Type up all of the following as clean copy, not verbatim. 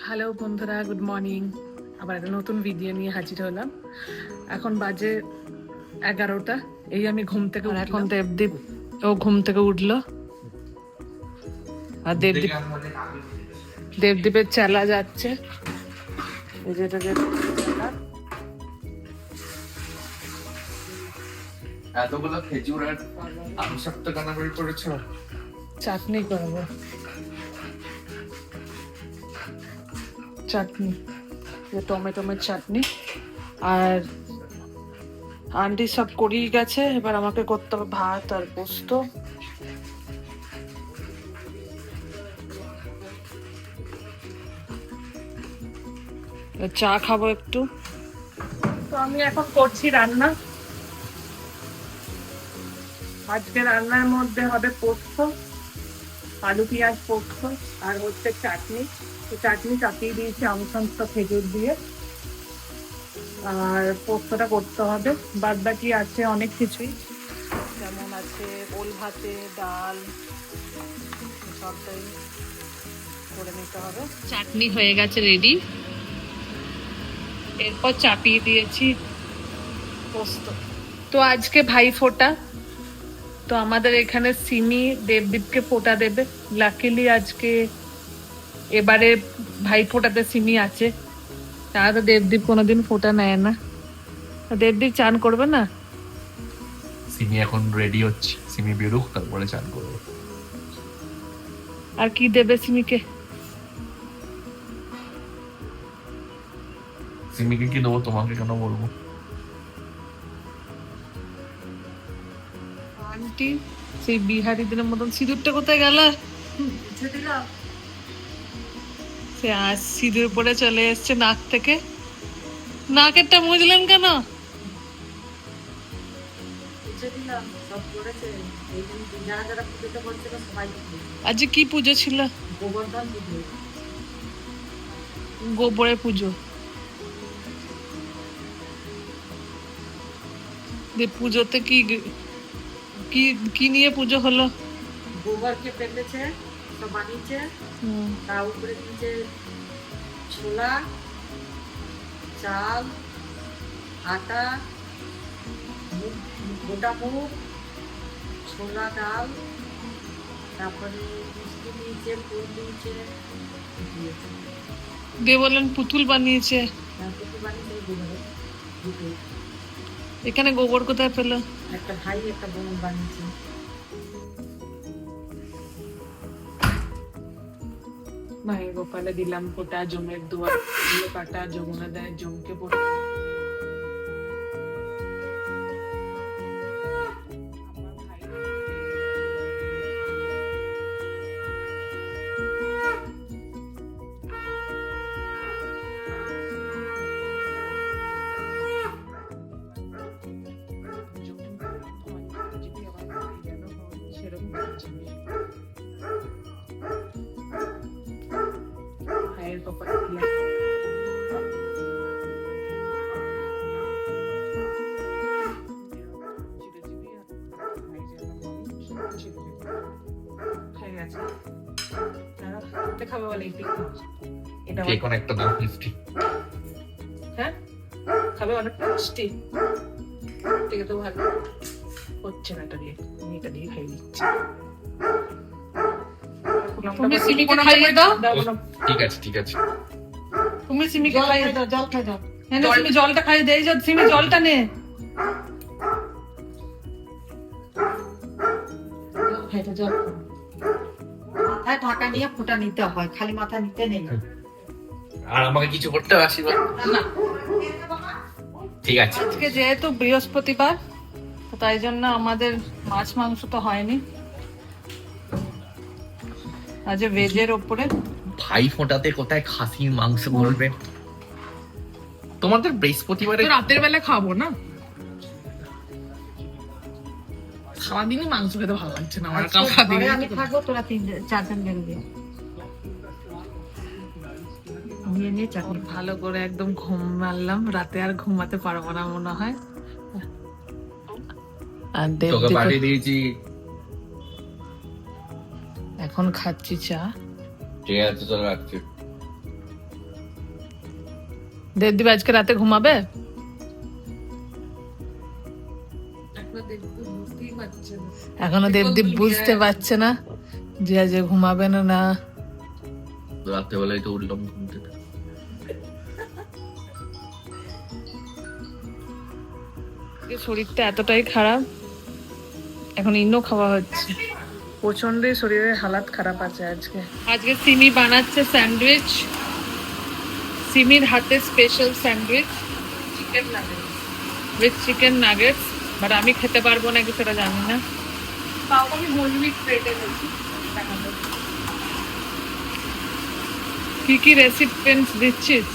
Hello বন্ধুরা, good morning. আবার একটা নতুন ভিডিও নিয়ে হাজির হলাম। এখন বাজে 11টা। এই আমি ঘুম থেকে এখন দেবদীপ ও ঘুম থেকে উঠলো। আর দেবদীপের চালা যাচ্ছে। এই যে এটা চালা। এতগুলো খেজুর আর আলু সপ্তাহ কানাবাড়ি করেছো। চাটনি করবো, চাটনি, টমেটোমের চাটনি। আর আন্টি সব করিয়ে গেছে, এবার আমাকে করতে হবে ভাত আর পোস্ত। চা খাবো একটু। তো আমি এখন করছি রান্না। আজকে রান্নার মধ্যে হবে পোস্ত, আলু পেঁয়াজ পোস্ত, আর হচ্ছে চাটনি। তো চাটনি চাপিয়ে দিয়েছি আমসংস্ত খেজুর দিয়ে, আর পোস্তটা করতে হবে। বাদ বাকি আছে অনেক কিছুই, যেমন আছে ওল ভাতে, ডাল, সবটাই করে নিতে হবে। চাটনি হয়ে গেছে রেডি, এরপর চাপিয়ে দিয়েছি পোস্ত। তো আজকে ভাই ফোঁটা, তো আমাদের এখানে সিমি দেবদীপকে ফোঁটা দেবে। লাকিলি আজকে এবারে ভাই ফোঁটাতে সিমি আছে, তারা তো দেবদীপ কোনোদিন ফোঁটা নেয় না। দেবদীপ চান করবে না? সিমি এখন রেডি হচ্ছে, সিমি বেরুক তারপরে চান করবো। আর কি দেবে সিমিকে? সিমিকে কি দেবো, তোমাকে কেন বলবো? আন্টি সেই বিহারিদের মতন সিঁদুরটা কোথায় গেল? সে আজ সিঁদুর পরে চলে এসছে নাক থেকে। নাকেরটা মুজলেন কেন? আজ কি পুজো ছিল? গোবরের পুজো। পুজোতে কি কি কি নিয়ে পুজো হলো? গোবরকে পেতেছে, সব বানিয়েছে, তার উপরে দিয়েছে ছোলা, চাল, আটা, গোটা মুগ, ছোলা, ডাল, তারপরে মিষ্টি দিয়েছে, ফুল দিয়েছে, দিয়ে বললেন পুতুল বানিয়েছে। পুতুল বানিয়েছে গোবরের দুটো। এখানে গোবর কোথায় পেলো? একটা ভাই একটা বোন বানিয়েছে। মায়ের গোপালে দিলাম ফোঁটা, জমের দুয়ার কাটা, যমুনা দেয় জমকে পড়ে। ভাইয়ের গোপালে দিলাম। খাবে বলে এটা একটা দাম মিষ্টি। হ্যাঁ খাবে, অনেক মিষ্টি। ঠিক আছে, ভালো হচ্ছে না, এটা দিয়ে আমি এটা দিয়ে খাই দিচ্ছি। তুমি সিমিকে খাইয়ে দাও। ঠিক আছে ঠিক আছে, তুমি সিমিকে খাইয়ে দাও, জল খাই দাও। হ্যাঁ না, সিমি জলটা খাইয়ে দেয়। সিমি জলটা নে। জল মাথায় ঢাকা নিয়ে ফোঁটা নিতে হয়, খালি মাথা নিতে নেই। আর আমাকে কিছু করতে হবে আশীর্বাদ? না, ঠিক আছে। আজকে যেহেতু বৃহস্পতিবার, তাই জন্য আমাদের মাছ মাংস তো হয়নি, আজ ভেজের ওপরে। ভাই ফোঁটাতে কোথায় খাসির মাংস বলবে? তোমাদের বৃহস্পতিবারে রাতের বেলা খাবো না, সারাদিনই মাংস খেতে ভালো লাগছে না আমার। আমি থাকবো, তোরা 3-4 জন বেরোবে। নিয়ে নিয়ে চাকরি ভালো করে একদম ঘুম মারলাম, রাতে আর ঘুমাতে পারবো না মনে হয়। আর তোকে পাঠিয়ে দিয়েছি। এখন খাচ্ছি চা। ঠিক আছে, চলো রাখছি। দেবদীপ আজকে রাতে ঘুমাবে? এখনো দেবদীপ বুঝতে পারছে না যে আজ ঘুমাবে না না। রাত্রেবেলায় তো উঠলাম ঘুম থেকে। শরীরটা এতটাই খারাপ, এখন ইনো খাওয়া হচ্ছে, প্রচন্ডই শরীরের হালাত খারাপ আছে আজকে। আজকে সিমি বানাচ্ছে স্যান্ডউইচ, সিমির হাতে special sandwich chicken nuggets with chicken nuggets, but আমি খেতে পারবো নাকি সেটা জানি না। তাও আমি হোল উইট ব্রেডে দিচ্ছি। কি কি রেসিপিস দিচ্ছিস?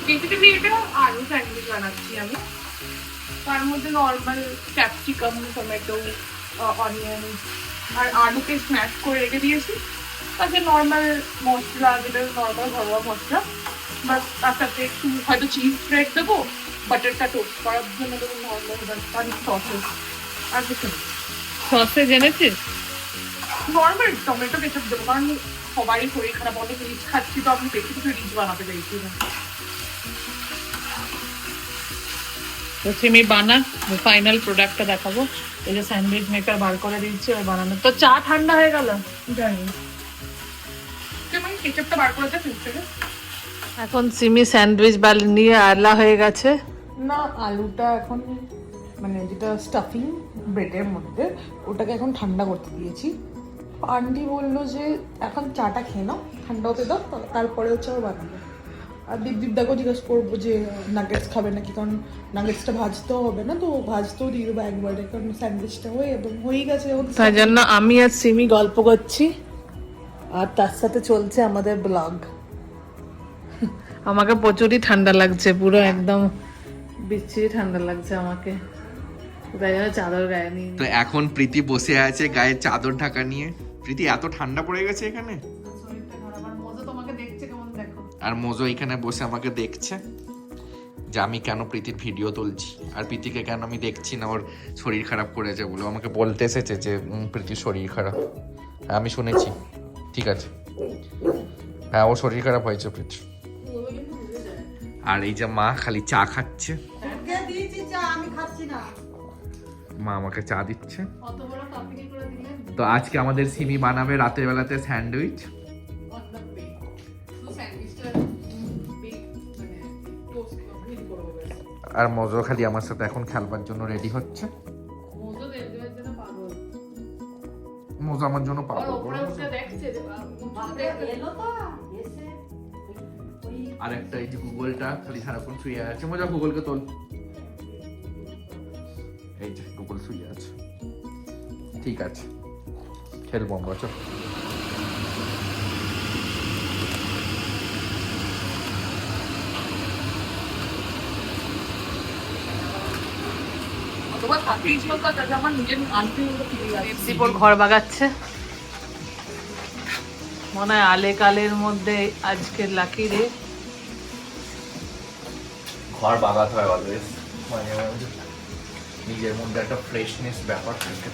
বেসিক্যালি এটা আলু স্যান্ডউইচ বানাচ্ছি আমি। তার মধ্যে নর্মাল ক্যাপসিকাম, টমেটো, অনিয়ন আর আলুকে স্ম্যাশ করে রেখে দিয়েছি। তাতে নর্মাল মশলা, যেটা নর্মাল ঘরোয়া মশলা, বাট তার সাথে একটু হয়তো চিজ স্প্রেড দেবো, বাটারটা টোস্ট করার জন্য দেবো নর্মাল সসেস, আর কিছু না। সসেজ এনেছিস? নর্মাল টমেটো কেচাপ দেবো, কারণ সবারই শরীর খারাপ, অনেক রিচ খাচ্ছি, তো আমি বেশি কিছু রিচ বানাতে চাইছি না। তো সিমি বানা, ফাইনাল প্রোডাক্টটা দেখাবো। এই যে স্যান্ডউইচ মেকার বার করে দিচ্ছি আর বানানো। তো চা ঠান্ডা হয়ে গেল জানি। কেচাপটা বার করে দে ফ্রিজ থেকে। এখন সিমি স্যান্ডউইচ নিয়ে আলা হয়ে গেছে না। আলুটা এখন মানে যেটা স্টাফিং ব্রেডের মধ্যে, ওটাকে এখন ঠান্ডা করতে দিয়েছি। পান্ডি বললো যে এখন চাটা খেয়ে নাও, ঠান্ডা হতে দাও, তারপরে হচ্ছে আবার বানাবো। আর দীপদাকেও জিজ্ঞেস করবো যে নাগেটস খাবে নাকি, কারণ নাগেটসটা ভাজতেও হবে না, তো ভাজতেও দিয়ে দেবো একবারে, কারণ স্যান্ডউইচটা হয়ে গেছে। তাই জন্য আমি আর সিমি গল্প করছি, আর তার সাথে চলছে আমাদের ব্লগ। আমাকে প্রচুরই ঠান্ডা লাগছে, পুরো একদম বিচ্ছিরি ঠান্ডা লাগছে আমাকে, তাই জন্য চাদর গায়ে নিয়ে। তো এখন প্রীতি বসে আছে গায়ে চাদর ঢাকা নিয়ে। প্রীতি, এত ঠান্ডা পড়ে গেছে এখানে। আর মোজো এখানে বসে আমাকে দেখছে যে আমি কেন প্রীতির ভিডিও তুলছি, আর প্রীতিকে কেন আমি দেখছি না ওর শরীর খারাপ করেছে বলে। আমাকে বলতে এসেছে যে প্রীতির শরীর খারাপ। হ্যাঁ, আমি শুনেছি, ঠিক আছে। হ্যাঁ, ওর শরীর খারাপ হয়েছে প্রীতি। আর এই যে মা খালি চা খাচ্ছে, মা আমাকে চা দিচ্ছে। তো আজকে আমাদের সিমি বানাবে রাতের বেলাতে স্যান্ডউইচ। আর মজো খালি আমার সাথে এখন খেলবার জন্য রেডি হচ্ছে। মজো আমার জন্য পাগল। আর একটা এই যে গুগলটা খালি সারাক্ষণ শুয়ে আছে। মজা, গুগলকে তোল। এই যে গুগল শুয়ে আছে। ঠিক আছে, খেলবো আমরা, চল। ঘর বাগাচ্ছে মনে হয় আলে কালের মধ্যে আজকে লাকি রে। ঘর বাগাতে হয় অলওয়েজ, মানে নিজের মধ্যে একটা ফ্রেশনেস ব্যাপার থাকে।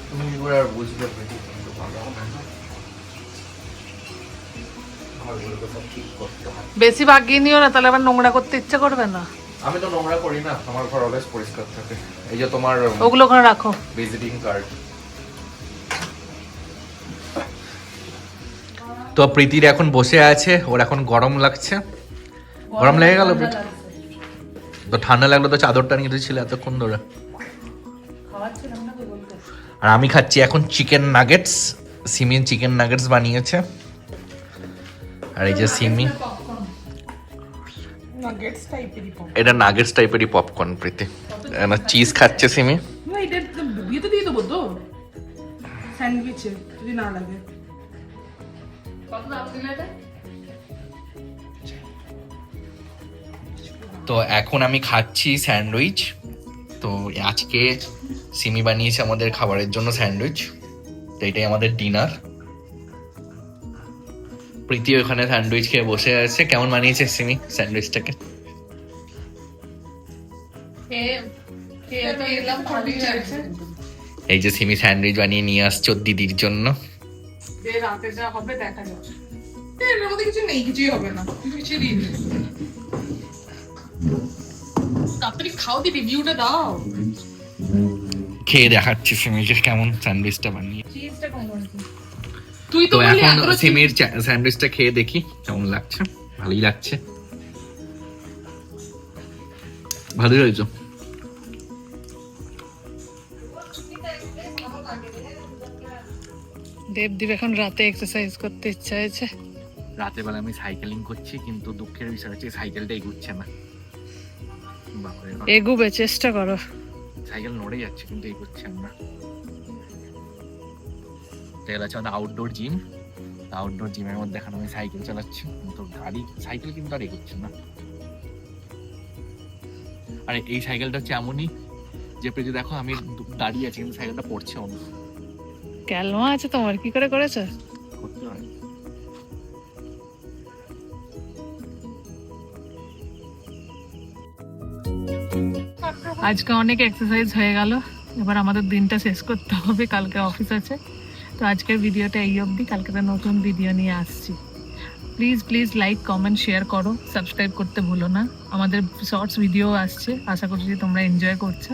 তুমি এগুলো আর বুঝতে পেরেছি, কিন্তু ঘরগুলোকে সব ঠিক করতে হয়। বেশি বাগিয়ে নিও না, তাহলে আবার নোংরা করতে ইচ্ছে করবে না। আমি তো নোংরা করি না, আমার ঘর অলওয়েজ পরিষ্কার থাকে। এই যে তোমার ওগুলো ওখানে রাখো, ভিজিটিং কার্ড। তো প্রীতির এখন বসে আছে, ওর এখন গরম লাগছে। গরম লেগে গেল প্রীতি? তো ঠান্ডা লাগলো তো চাদরটা নিয়ে ছিল এতক্ষণ ধরে। আর আমি খাচ্ছি এখন chicken nuggets. Simi chicken nuggets বানিয়েছে। আর এই যে সিমি, এটা নাগেটস টাইপেরই পপকর্ন। প্রীতি চিজ খাচ্ছে সিমি। তো এখন আমি খাচ্ছি স্যান্ডউইচ। তো আজকে সিমি বানিয়েছে আমাদের খাবারের জন্য স্যান্ডউইচ। তো এটাই আমাদের ডিনার। প্রীতি ওখানে স্যান্ডউইচ খেয়ে বসে আছে। কেমন বানিয়েছে সিমি স্যান্ডউইচটাকে? এই যে সিমি স্যান্ডউইচ বানিয়ে নিয়ে আসছে ওর দিদির জন্য। এর মধ্যে কিছু নেই, কিছুই হবে না, কিছু দিই তাড়াতাড়ি খাও, দি রিভিউটা দাও। খেয়ে দেখাচ্ছি সিমিকে কেমন স্যান্ডউইচটা বানিয়ে। চিজটা কম করে দিই। তুই তো তো বললি এখন এতটা সিমির স্যান্ডউইচটা খেয়ে দেখি কেমন লাগছে। ভালোই লাগছে, ভালোই হয়েছে। দেবদীপ এখন রাতে এক্সারসাইজ করতে ইচ্ছা হয়েছে। রাতের বেলা আমি সাইকেলিং করছি, কিন্তু দুঃখের বিষয় হচ্ছে সাইকেলটা এগুচ্ছে না। বাপরে বাপ, এগুবে চেষ্টা করো। সাইকেল নড়ে যাচ্ছে কিন্তু এগুচ্ছে না। এটা হচ্ছে আমাদের আউটডোর জিম। আউটডোর জিমের মধ্যে এখন আমি সাইকেল চালাচ্ছি, কিন্তু গাড়ি সাইকেল কিন্তু আর এগুচ্ছে না। আর এই সাইকেলটা হচ্ছে এমনই যে প্রীতি দেখো আমি দাঁড়িয়ে আছি কিন্তু সাইকেলটা পড়ছে অন্য ক্যালমা আছে তোমার, কি করে করেছো? করতে হয়। আজকে অনেক এক্সারসাইজ হয়ে গেল, এবার আমাদের দিনটা শেষ করতে হবে, কালকে অফিস আছে। তো আজকের ভিডিওটা এই অবধি, কালকে একটা নতুন ভিডিও নিয়ে আসছি। Please please like comment share করো, সাবস্ক্রাইব করতে ভুলো না। আমাদের শর্টস ভিডিও আসছে, আশা করছি তোমরা এনজয় করছো।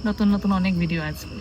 নতুন নতুন অনেক ভিডিও আসবে।